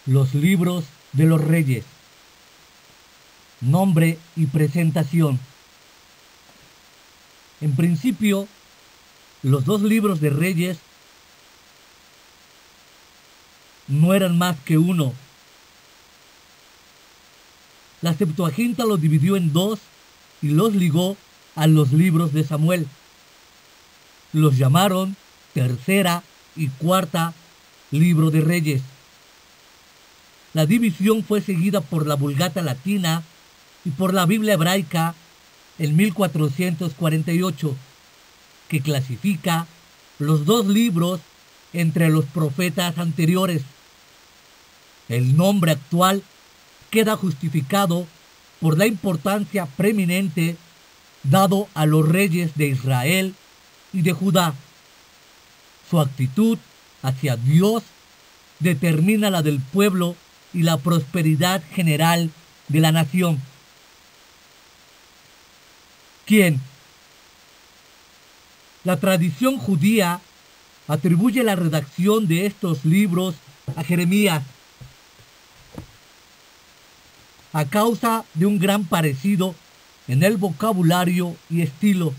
Los libros de los reyes. Nombre y presentación. En principio, los dos libros de Reyes no eran más que uno. La Septuaginta los dividió en dos y los ligó a los libros de Samuel. Los llamaron tercera y cuarta libro de Reyes. La división fue seguida por la Vulgata latina y por la Biblia hebraica en 1448, que clasifica los dos libros entre los profetas anteriores. El nombre actual queda justificado por la importancia preeminente dado a los reyes de Israel y de Judá. Su actitud hacia Dios determina la del pueblo y la prosperidad general de la nación. ¿Quién? La tradición judía atribuye la redacción de estos libros a Jeremías, a causa de un gran parecido en el vocabulario y estilo.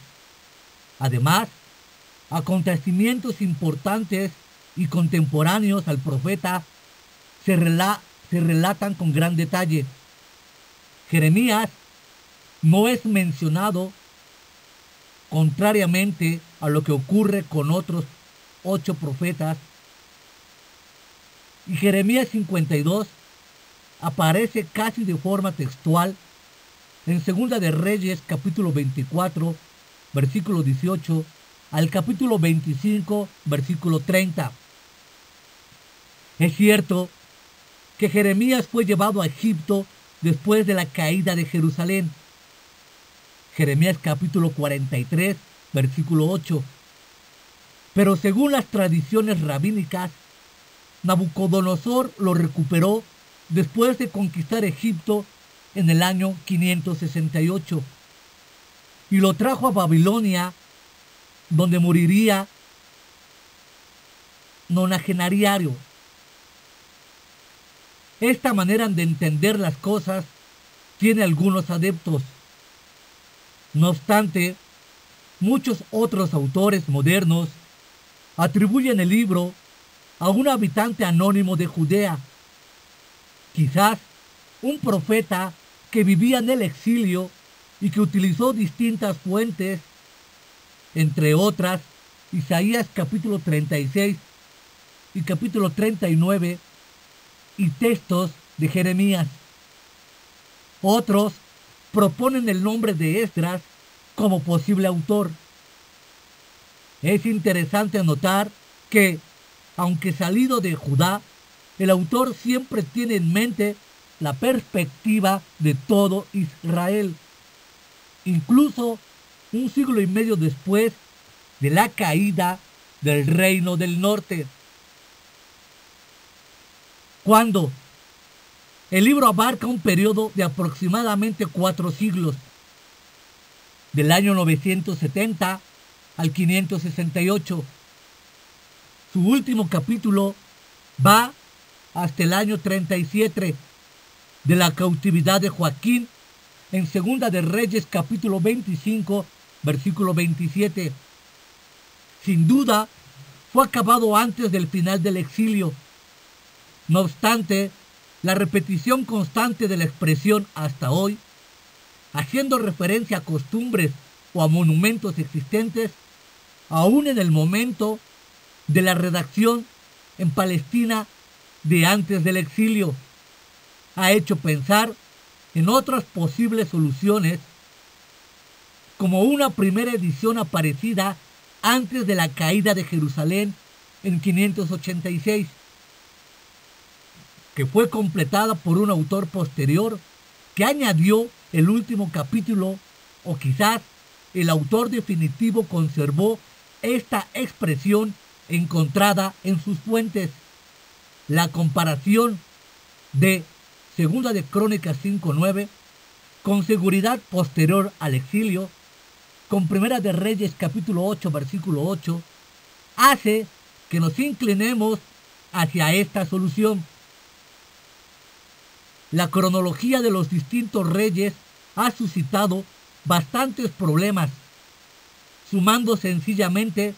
Además, acontecimientos importantes y contemporáneos al profeta se relatan con gran detalle. Jeremías no es mencionado, contrariamente a lo que ocurre con otros 8 profetas, y Jeremías 52 aparece casi de forma textual en Segunda de Reyes capítulo 24 versículo 18 al capítulo 25 versículo 30. Es cierto que Jeremías fue llevado a Egipto después de la caída de Jerusalén. Jeremías capítulo 43 versículo 8. Pero según las tradiciones rabínicas, Nabucodonosor lo recuperó después de conquistar Egipto en el año 568 y lo trajo a Babilonia, donde moriría nonagenariario. Esta manera de entender las cosas tiene algunos adeptos. No obstante, muchos otros autores modernos atribuyen el libro a un habitante anónimo de Judea, quizás un profeta que vivía en el exilio y que utilizó distintas fuentes, entre otras Isaías capítulo 36 y capítulo 39 y textos de Jeremías. Otros proponen el nombre de Esdras como posible autor. Es interesante notar que, aunque salido de Judá, el autor siempre tiene en mente la perspectiva de todo Israel, incluso un siglo y medio después de la caída del Reino del Norte. Cuando el libro abarca un periodo de aproximadamente 4 siglos, del año 970 al 568. Su último capítulo va hasta el año 37 de la cautividad de Joaquín en Segunda de Reyes capítulo 25 versículo 27. Sin duda fue acabado antes del final del exilio. No obstante, la repetición constante de la expresión hasta hoy, haciendo referencia a costumbres o a monumentos existentes, aún en el momento de la redacción en Palestina de antes del exilio, ha hecho pensar en otras posibles soluciones, como una primera edición aparecida antes de la caída de Jerusalén en 586, que fue completada por un autor posterior que añadió el último capítulo, o quizás el autor definitivo conservó esta expresión encontrada en sus fuentes. La comparación de Segunda de Crónicas 5:9 con seguridad posterior al exilio con Primera de Reyes capítulo 8 versículo 8 hace que nos inclinemos hacia esta solución. La cronología de los distintos reyes ha suscitado bastantes problemas, sumando sencillamente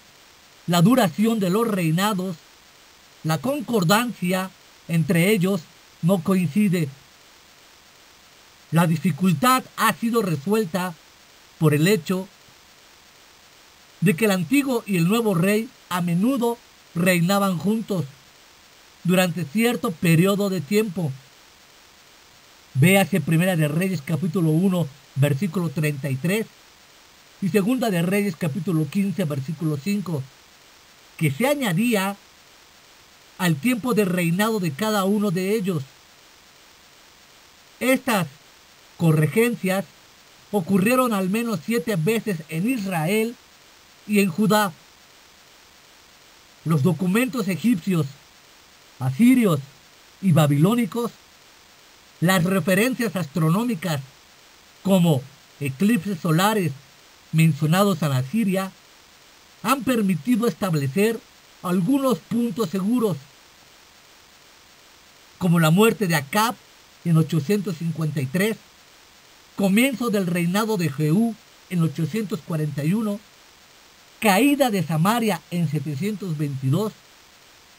la duración de los reinados. La concordancia entre ellos no coincide. La dificultad ha sido resuelta por el hecho de que el antiguo y el nuevo rey a menudo reinaban juntos durante cierto periodo de tiempo. Véase Primera de Reyes capítulo 1 versículo 33 y Segunda de Reyes capítulo 15 versículo 5, que se añadía al tiempo de reinado de cada uno de ellos. Estas corregencias ocurrieron al menos 7 veces en Israel y en Judá. Los documentos egipcios, asirios y babilónicos, las referencias astronómicas como eclipses solares mencionados en Asiria, han permitido establecer algunos puntos seguros, como la muerte de Acab en 853, comienzo del reinado de Jehú en 841, caída de Samaria en 722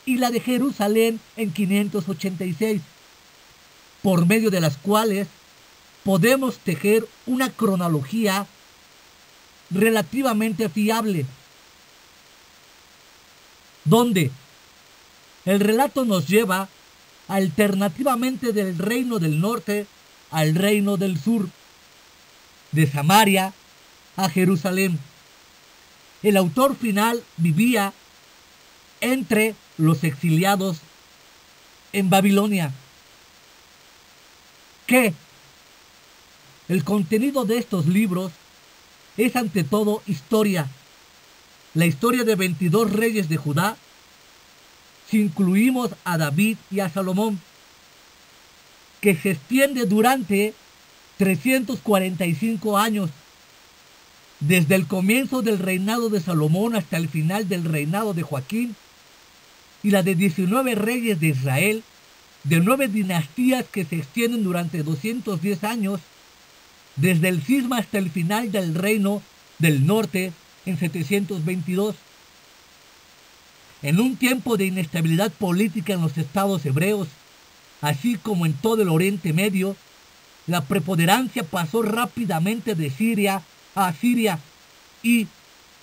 y la de Jerusalén en 586, por medio de las cuales podemos tejer una cronología relativamente fiable, donde el relato nos lleva alternativamente del reino del norte al reino del sur, de Samaria a Jerusalén. El autor final vivía entre los exiliados en Babilonia. ¿Qué? El contenido de estos libros es ante todo historia. La historia de 22 reyes de Judá, si incluimos a David y a Salomón, que se extiende durante 345 años, desde el comienzo del reinado de Salomón hasta el final del reinado de Joaquín, y la de 19 reyes de Israel, de 9 dinastías que se extienden durante 210 años, desde el cisma hasta el final del reino del norte en 722. En un tiempo de inestabilidad política en los estados hebreos, así como en todo el Oriente Medio, la preponderancia pasó rápidamente de Siria a Asiria y,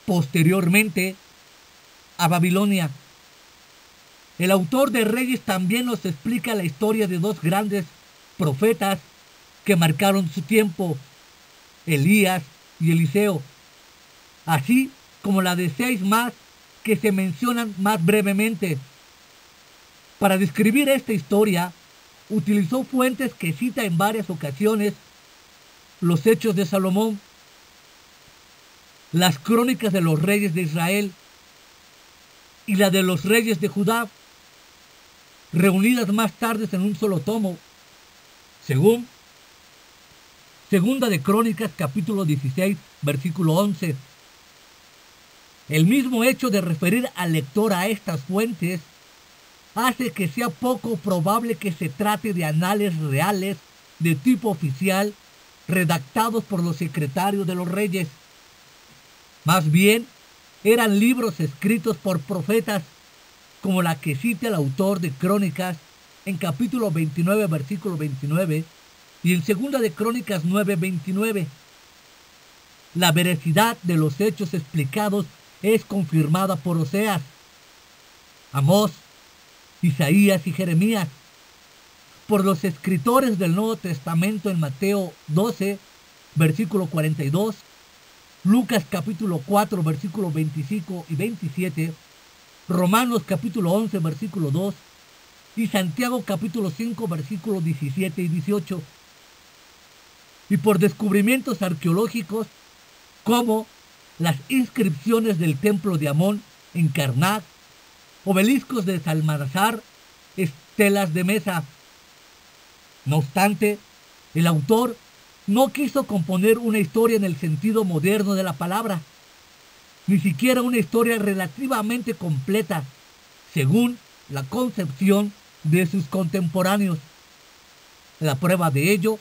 posteriormente, a Babilonia. El autor de Reyes también nos explica la historia de 2 grandes profetas que marcaron su tiempo, Elías y Eliseo, así como la de 6 más que se mencionan más brevemente. Para describir esta historia, utilizó fuentes que cita en varias ocasiones: los Hechos de Salomón, las Crónicas de los Reyes de Israel y la de los Reyes de Judá, reunidas más tarde en un solo tomo, según Segunda de Crónicas capítulo 16 versículo 11. El mismo hecho de referir al lector a estas fuentes hace que sea poco probable que se trate de anales reales de tipo oficial redactados por los secretarios de los reyes. Más bien, eran libros escritos por profetas, como la que cita el autor de Crónicas en capítulo 29, versículo 29, y en Segunda de Crónicas 9, 29. La veracidad de los hechos explicados es confirmada por Oseas, Amós, Isaías y Jeremías, por los escritores del Nuevo Testamento en Mateo 12, versículo 42, Lucas capítulo 4, versículos 25 y 27, Romanos capítulo 11, versículo 2, y Santiago capítulo 5, versículos 17 y 18. Y por descubrimientos arqueológicos como las inscripciones del templo de Amón en Karnak, obeliscos de Salmanasar, estelas de mesa. No obstante, el autor no quiso componer una historia en el sentido moderno de la palabra, ni siquiera una historia relativamente completa, según la concepción de sus contemporáneos. La prueba de ello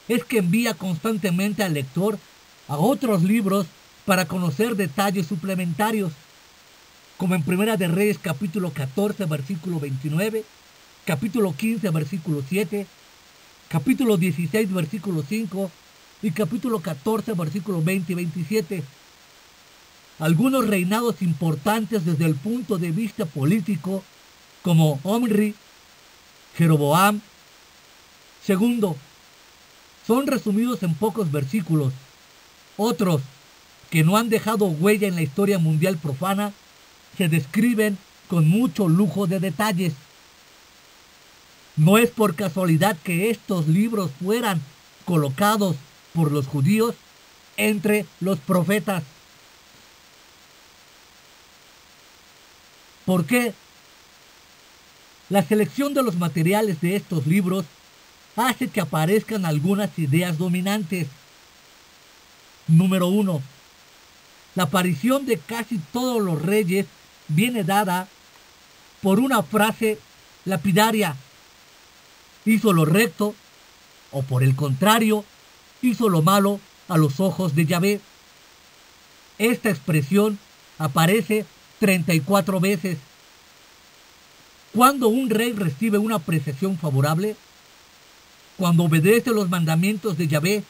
es que envía constantemente al lector a otros libros para conocer detalles suplementarios, como en Primera de Reyes capítulo 14 versículo 29, capítulo 15 versículo 7, capítulo 16 versículo 5 y capítulo 14 versículo 20 y 27. Algunos reinados importantes desde el punto de vista político, como Omri, Jeroboam, segundo, son resumidos en pocos versículos. Otros, que no han dejado huella en la historia mundial profana, se describen con mucho lujo de detalles. No es por casualidad que estos libros fueran colocados por los judíos entre los profetas. ¿Por qué? La selección de los materiales de estos libros hace que aparezcan algunas ideas dominantes. Número 1. La aparición de casi todos los reyes viene dada por una frase lapidaria: hizo lo recto, o por el contrario, hizo lo malo a los ojos de Yahvé. Esta expresión aparece 34 veces. Cuando un rey recibe una apreciación favorable, cuando obedece los mandamientos de Yahvé,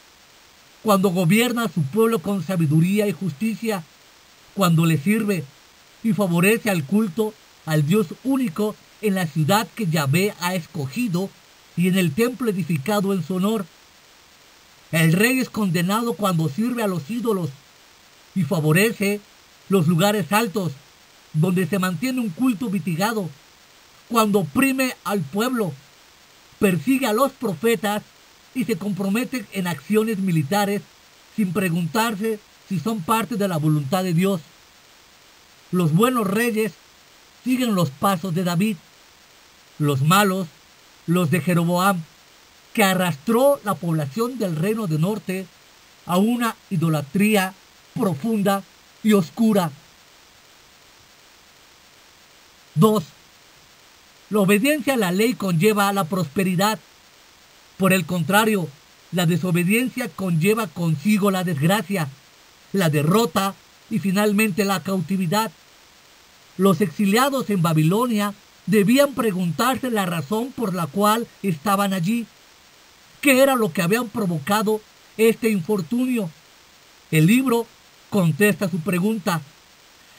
cuando gobierna a su pueblo con sabiduría y justicia, cuando le sirve y favorece al culto al Dios único en la ciudad que Yahvé ha escogido y en el templo edificado en su honor. El rey es condenado cuando sirve a los ídolos y favorece los lugares altos, donde se mantiene un culto mitigado, cuando oprime al pueblo, persigue a los profetas y se compromete en acciones militares sin preguntarse si son parte de la voluntad de Dios. Los buenos reyes siguen los pasos de David. Los malos, los de Jeroboam, que arrastró la población del reino del norte a una idolatría profunda y oscura. 2. La obediencia a la ley conlleva la prosperidad. Por el contrario, la desobediencia conlleva consigo la desgracia, la derrota y finalmente la cautividad. Los exiliados en Babilonia debían preguntarse la razón por la cual estaban allí. ¿Qué era lo que habían provocado este infortunio? El libro contesta su pregunta.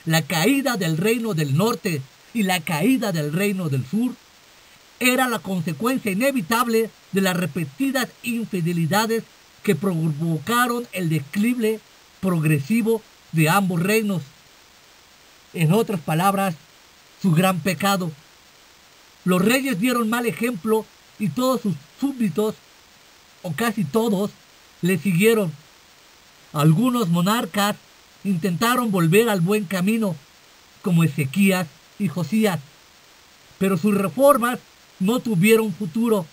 La caída del reino del norte y la caída del reino del sur era la consecuencia inevitable de las repetidas infidelidades que provocaron el declive progresivo de ambos reinos. En otras palabras, su gran pecado. Los reyes dieron mal ejemplo y todos sus súbditos, o casi todos, le siguieron. Algunos monarcas intentaron volver al buen camino, como Ezequías y Josías, pero sus reformas no tuvieron futuro.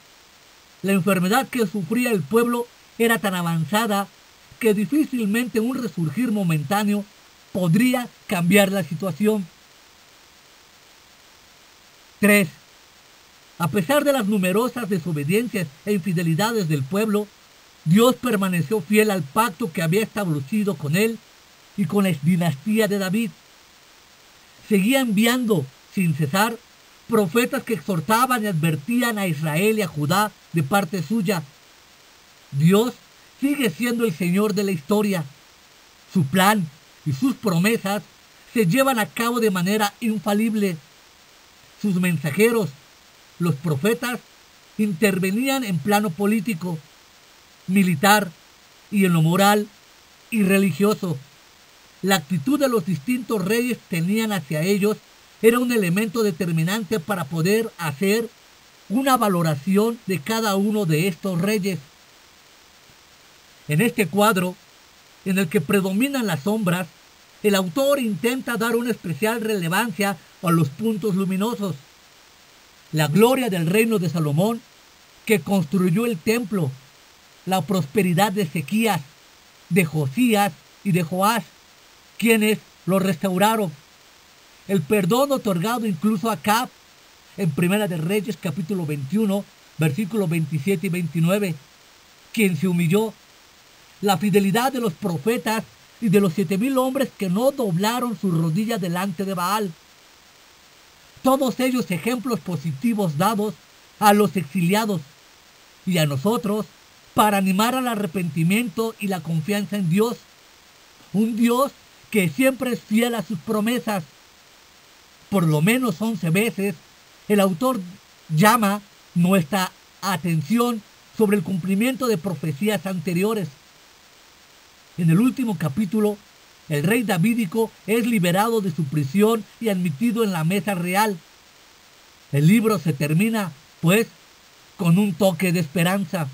La enfermedad que sufría el pueblo era tan avanzada que difícilmente un resurgir momentáneo podría cambiar la situación. 3. A pesar de las numerosas desobediencias e infidelidades del pueblo, Dios permaneció fiel al pacto que había establecido con él y con la dinastía de David. Seguía enviando sin cesar profetas que exhortaban y advertían a Israel y a Judá de parte suya. Dios sigue siendo el Señor de la historia. Su plan y sus promesas se llevan a cabo de manera infalible. Sus mensajeros, los profetas, intervenían en plano político, militar y en lo moral y religioso. La actitud de los distintos reyes tenían hacia ellos era un elemento determinante para poder hacer una valoración de cada uno de estos reyes. En este cuadro, en el que predominan las sombras, el autor intenta dar una especial relevancia a los puntos luminosos. La gloria del reino de Salomón, que construyó el templo, la prosperidad de Ezequías, de Josías y de Joás, quienes lo restauraron. El perdón otorgado incluso a Acab, en Primera de Reyes capítulo 21, versículos 27 y 29, quien se humilló, la fidelidad de los profetas y de los 7,000 hombres que no doblaron sus rodillas delante de Baal. Todos ellos ejemplos positivos dados a los exiliados y a nosotros para animar al arrepentimiento y la confianza en Dios. Un Dios que siempre es fiel a sus promesas. Por lo menos 11 veces el autor llama nuestra atención sobre el cumplimiento de profecías anteriores. En el último capítulo, el rey davídico es liberado de su prisión y admitido en la mesa real. El libro se termina, pues, con un toque de esperanza.